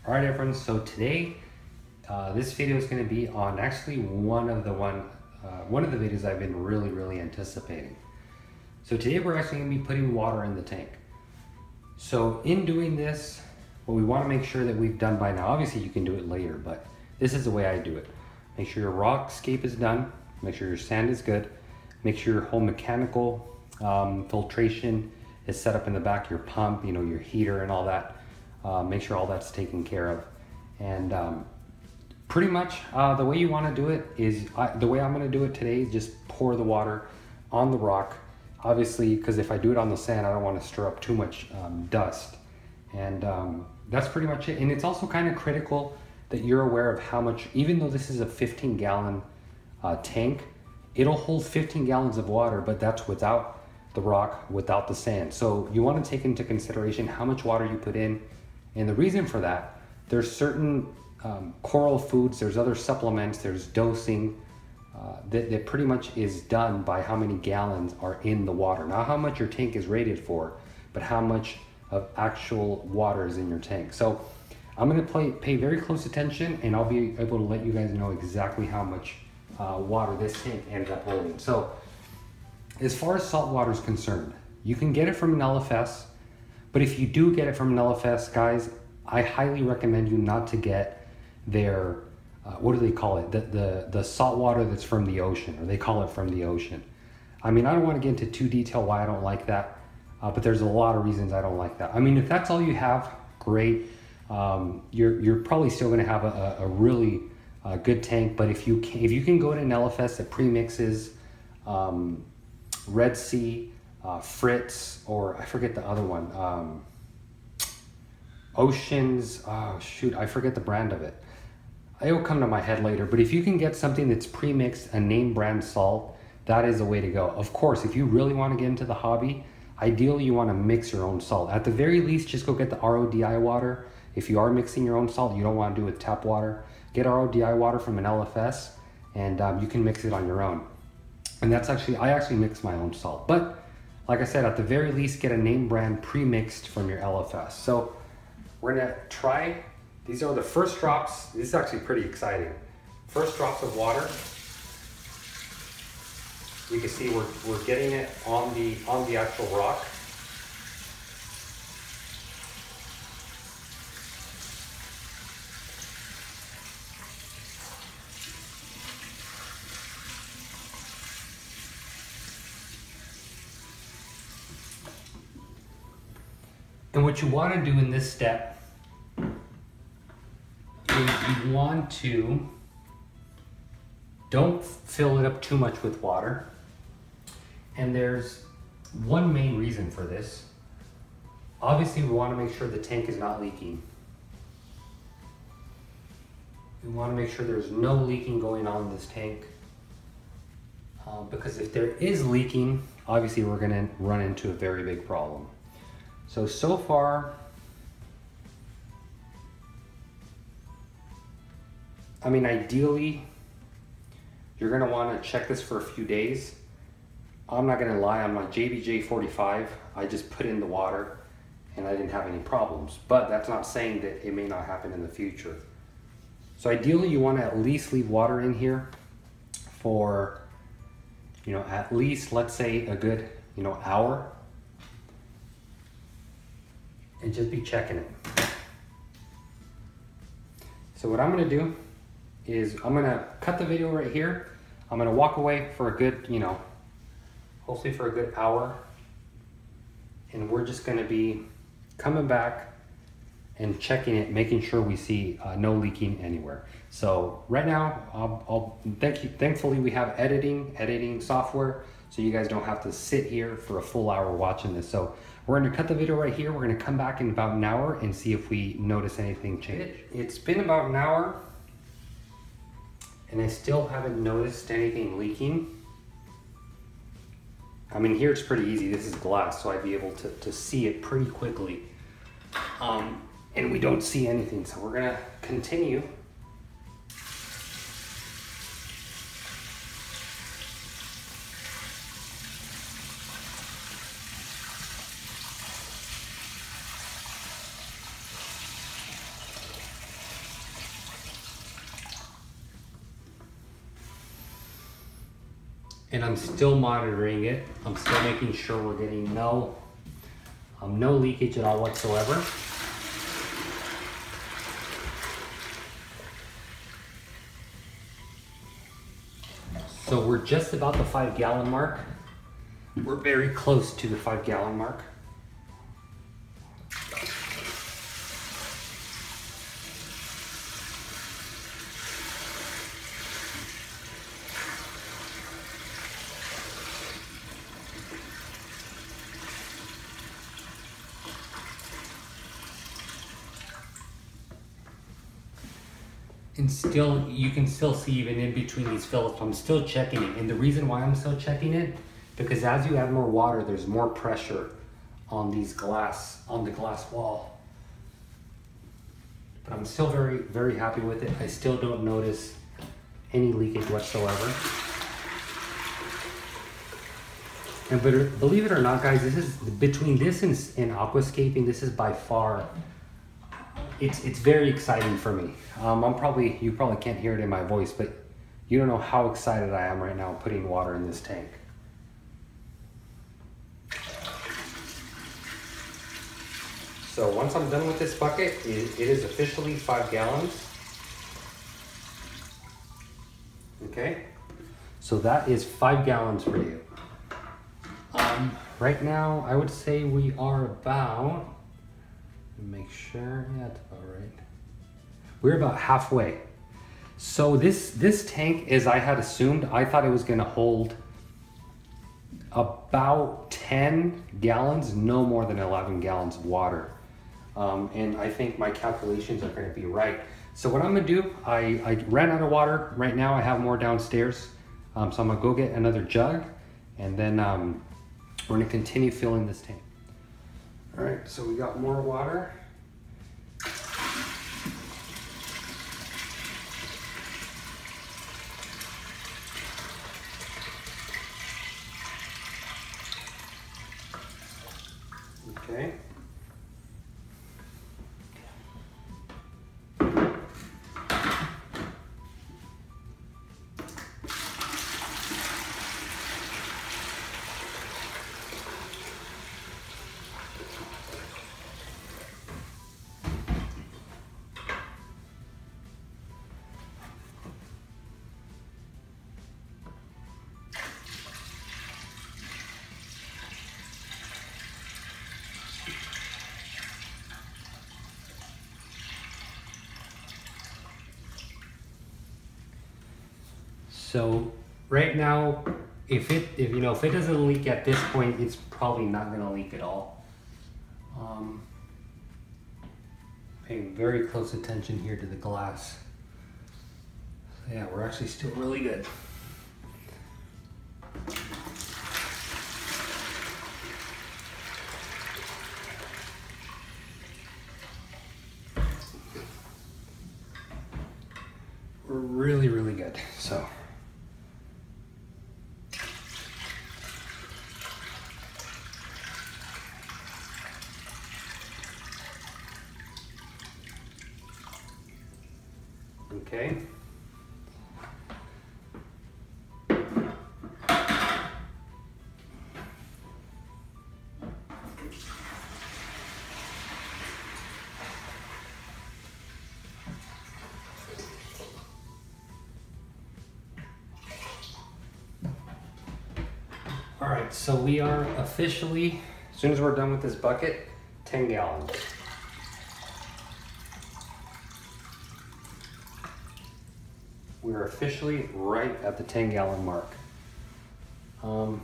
All right, everyone. So today, this video is going to be on actually one of the videos I've been really anticipating. So today we're actually going to be putting water in the tank. So in doing this, what we want to make sure that we've done by now, obviously you can do it later, but this is the way I do it. Make sure your rock scape is done. Make sure your sand is good. Make sure your whole mechanical filtration is set up in the back, your pump, your heater and all that. Make sure all that's taken care of. And pretty much the way you want to do it is, the way I'm going to do it today is just pour the water on the rock. Obviously, because if I do it on the sand, I don't want to stir up too much dust. And that's pretty much it. And it's also kind of critical that you're aware of how much, even though this is a 15-gallon tank, it'll hold 15 gallons of water, but that's without the rock, without the sand. So you want to take into consideration how much water you put in. And the reason for that, there's certain coral foods, there's other supplements, there's dosing that pretty much is done by how many gallons are in the water. Not how much your tank is rated for, but how much of actual water is in your tank. So I'm going to pay very close attention, and I'll be able to let you guys know exactly how much water this tank ended up holding. So as far as salt water is concerned, you can get it from an LFS, but if you do get it from an LFS, guys, I highly recommend you not to get their, what do they call it? The salt water that's from the ocean, or they call it from the ocean. I mean, I don't want to get into too detail why I don't like that, but there's a lot of reasons I don't like that. I mean, if that's all you have, great. You're probably still going to have a really good tank, but if you can go to an LFS that premixes Red Sea, Fritz, or I forget the other one, Oceans, oh shoot, I forget the brand of it. It will come to my head later, but if you can get something that's premixed, a name brand salt, that is the way to go. Of course, if you really want to get into the hobby, ideally you want to mix your own salt. At the very least, just go get the RODI water. If you are mixing your own salt, you don't want to do it with tap water, get RODI water from an LFS, and you can mix it on your own. And that's I actually mix my own salt. But like I said, at the very least, get a name brand pre-mixed from your LFS. So we're gonna try, these are the first drops. This is actually pretty exciting. First drops of water. You can see we're getting it on the actual rock. And what you want to do in this step is you want to, don't fill it up too much with water. And there's one main reason for this. Obviously, we want to make sure the tank is not leaking. We want to make sure there's no leaking going on in this tank. Because if there is leaking, obviously we're going to run into a very big problem. So far, I mean, ideally, you're gonna wanna check this for a few days. I'm not gonna lie, on my JBJ 45, I just put in the water and I didn't have any problems, but that's not saying that it may not happen in the future. So ideally, you wanna at least leave water in here for, at least, let's say a good, hour. And just be checking it. So what I'm gonna do is I'm gonna cut the video right here. I'm gonna walk away for a good, hopefully for a good hour. And we're just gonna be coming back and checking it, making sure we see no leaking anywhere. So right now, thankfully we have editing software, so you guys don't have to sit here for a full hour watching this. So we're gonna cut the video right here. We're gonna come back in about an hour and see if we notice anything change. It's been about an hour and I still haven't noticed anything leaking. I mean, here it's pretty easy. This is glass, so I'd be able to see it pretty quickly. And we don't see anything, so we're gonna continue. and I'm still monitoring it. I'm still making sure we're getting no leakage at all whatsoever. So we're just about the 5-gallon mark. We're very close to the 5-gallon mark. And still, you can still see even in between these fillets, I'm still checking it. And the reason why I'm still checking it, because as you add more water, there's more pressure on the glass wall. But I'm still very, very happy with it. I still don't notice any leakage whatsoever. And but believe it or not, guys, this is between this and aquascaping, this is by far, it's very exciting for me. You probably can't hear it in my voice, but you don't know how excited I am right now putting water in this tank. So once I'm done with this bucket, it is officially 5 gallons. Okay, so that is 5 gallons for you. Right now, I would say we are about, make sure, yeah, that's about right. We're about halfway. So this tank, as I had assumed, I thought it was gonna hold about 10 gallons, no more than 11 gallons of water. And I think my calculations are gonna be right. So what I'm gonna do, I ran out of water. Right now I have more downstairs. So I'm gonna go get another jug, and then we're gonna continue filling this tank. All right, so we got more water. Okay. So right now, if it doesn't leak at this point, it's probably not going to leak at all. Paying very close attention here to the glass. So yeah, we're actually still really good. We're really, really good. So. Okay. All right, so we are officially, as soon as we're done with this bucket, 10 gallons. We're officially right at the 10-gallon mark. So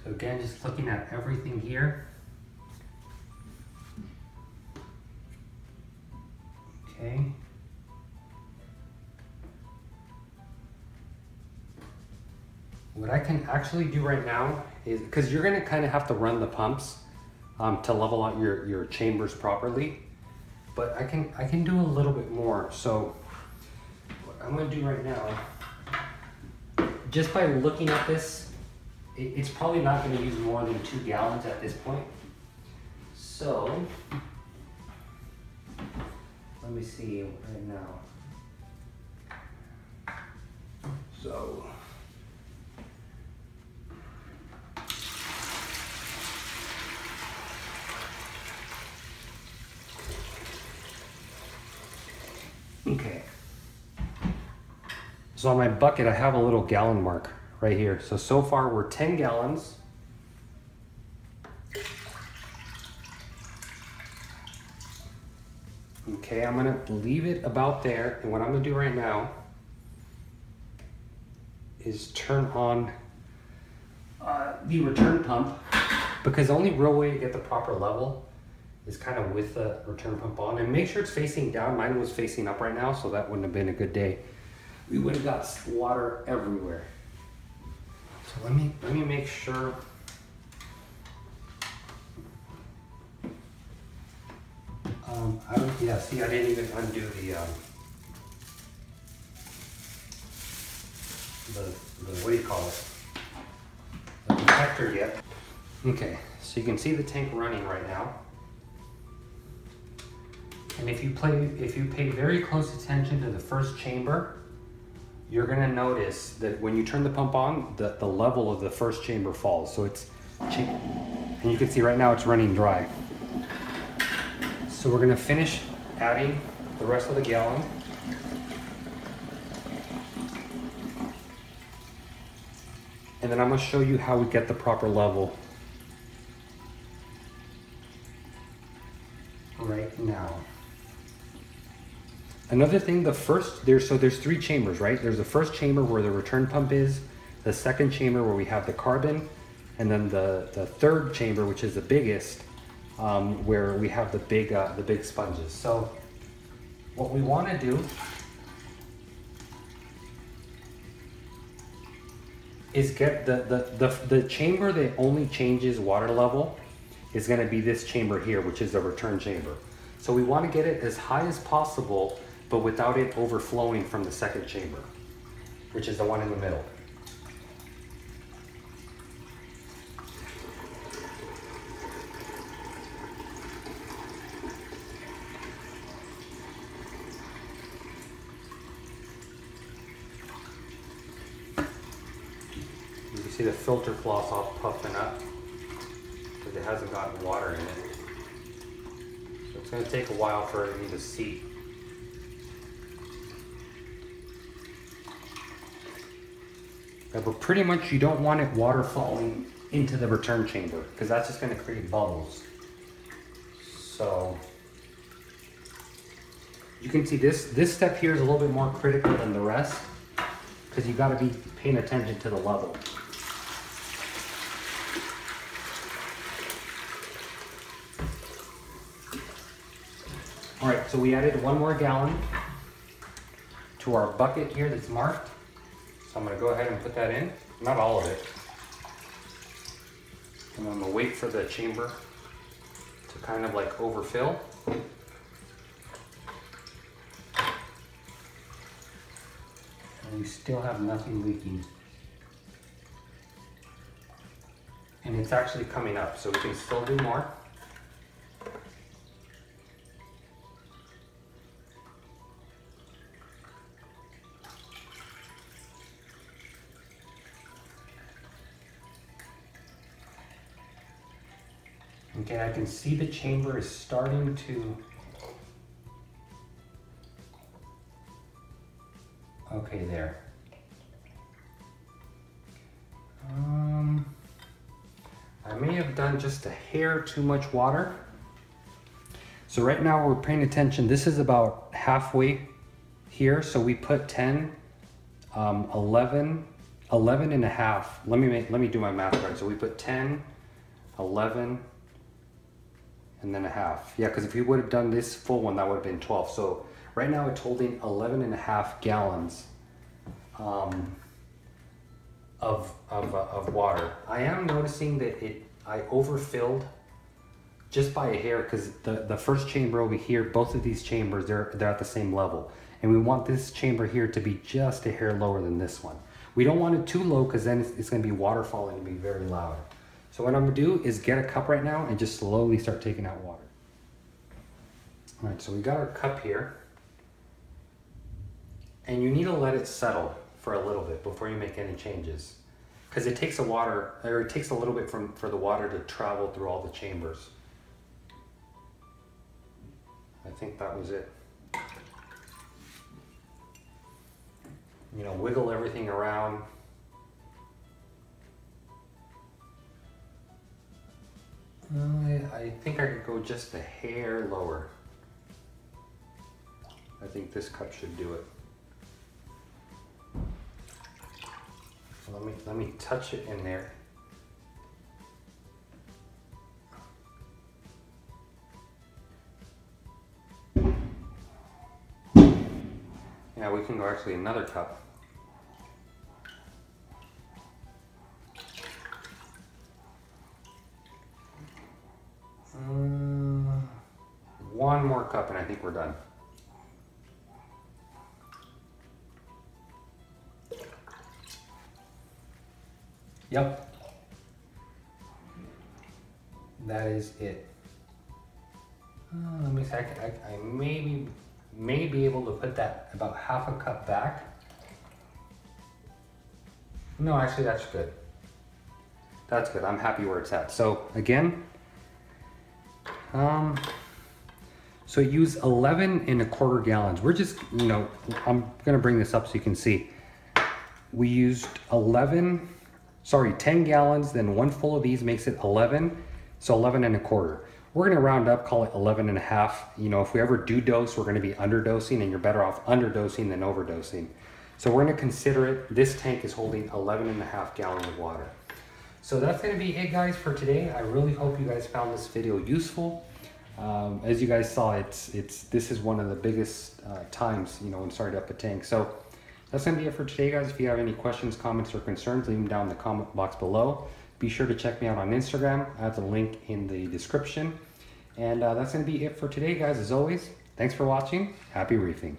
again, just looking at everything here. Okay. What I can actually do right now is, because you're gonna kind of have to run the pumps to level out your chambers properly. But I can do a little bit more. So what I'm gonna do right now, just by looking at this, it's probably not gonna use more than 2 gallons at this point. So let me see right now. So okay. So on my bucket, I have a little gallon mark right here. So far we're 10 gallons. Okay, I'm gonna leave it about there. And what I'm gonna do right now is turn on the return pump, because the only real way to get the proper level is kind of with the return pump on. And make sure it's facing down. Mine was facing up right now, so that wouldn't have been a good day. We would have got water everywhere. So let me make sure. Yeah, see, I didn't even undo the what do you call it? The detector yet. Okay, so you can see the tank running right now. And if you pay very close attention to the first chamber, you're gonna notice that when you turn the pump on, the level of the first chamber falls. So and you can see right now it's running dry. So we're gonna finish adding the rest of the gallon. And then I'm gonna show you how we get the proper level right now. Another thing, there's 3 chambers, right? There's the first chamber where the return pump is, the second chamber where we have the carbon, and then the third chamber, which is the biggest, where we have the big sponges. So what we want to do is get the chamber that only changes water level is going to be this chamber here, which is the return chamber. So we want to get it as high as possible, but without it overflowing from the second chamber, which is the one in the middle. You can see the filter cloth all puffing up because it hasn't gotten water in it. So it's going to take a while for everything to seep. But pretty much you don't want it water falling into the return chamber because that's just going to create bubbles. So you can see this step here is a little bit more critical than the rest because you got to be paying attention to the level. All right, so we added 1 more gallon to our bucket here that's marked. So I'm gonna go ahead and put that in, not all of it. And I'm gonna wait for the chamber to kind of like overfill. And we still have nothing leaking. And it's actually coming up, so we can still do more. Okay, I can see the chamber is starting to, okay, there. I may have done just a hair too much water. So right now we're paying attention. This is about halfway here. So we put 10, 11 and a half. Let me do my math right. So we put 10, 11, and then a half. Yeah, because if you would have done this full one, that would have been 12. So right now it's holding 11 and a half gallons of water. I am noticing that I overfilled just by a hair because the first chamber over here, both of these chambers, they're at the same level. And we want this chamber here to be just a hair lower than this one. We don't want it too low because then it's going to be water falling and be very loud. So what I'm gonna do is get a cup right now and just slowly start taking out water. All right, so we got our cup here. And you need to let it settle for a little bit before you make any changes. Because it takes a little bit for the water to travel through all the chambers. I think that was it. You know, wiggle everything around. I think I could go just a hair lower. I think this cup should do it. Let me touch it in there. Yeah, we can go actually another cup. One more cup and I think we're done. Yep. That is it. Let me see, I may be able to put that about half a cup back. No, actually that's good. That's good, I'm happy where it's at. So again, so use 11 1/4 gallons. We're just, you know, I'm gonna bring this up so you can see. We used 10 gallons, then one full of these makes it 11. So 11 1/4. We're gonna round up, call it 11 1/2. You know, if we ever do dose, we're gonna be underdosing, and you're better off underdosing than overdosing. So we're gonna consider it. This tank is holding 11 1/2 gallons of water. So that's gonna be it, guys, for today. I really hope you guys found this video useful. As you guys saw, this is one of the biggest times, you know, when starting up a tank. So that's gonna be it for today, guys. If you have any questions, comments, or concerns, leave them down in the comment box below. Be sure to check me out on Instagram. I have the link in the description. And that's gonna be it for today, guys. As always, thanks for watching. Happy reefing.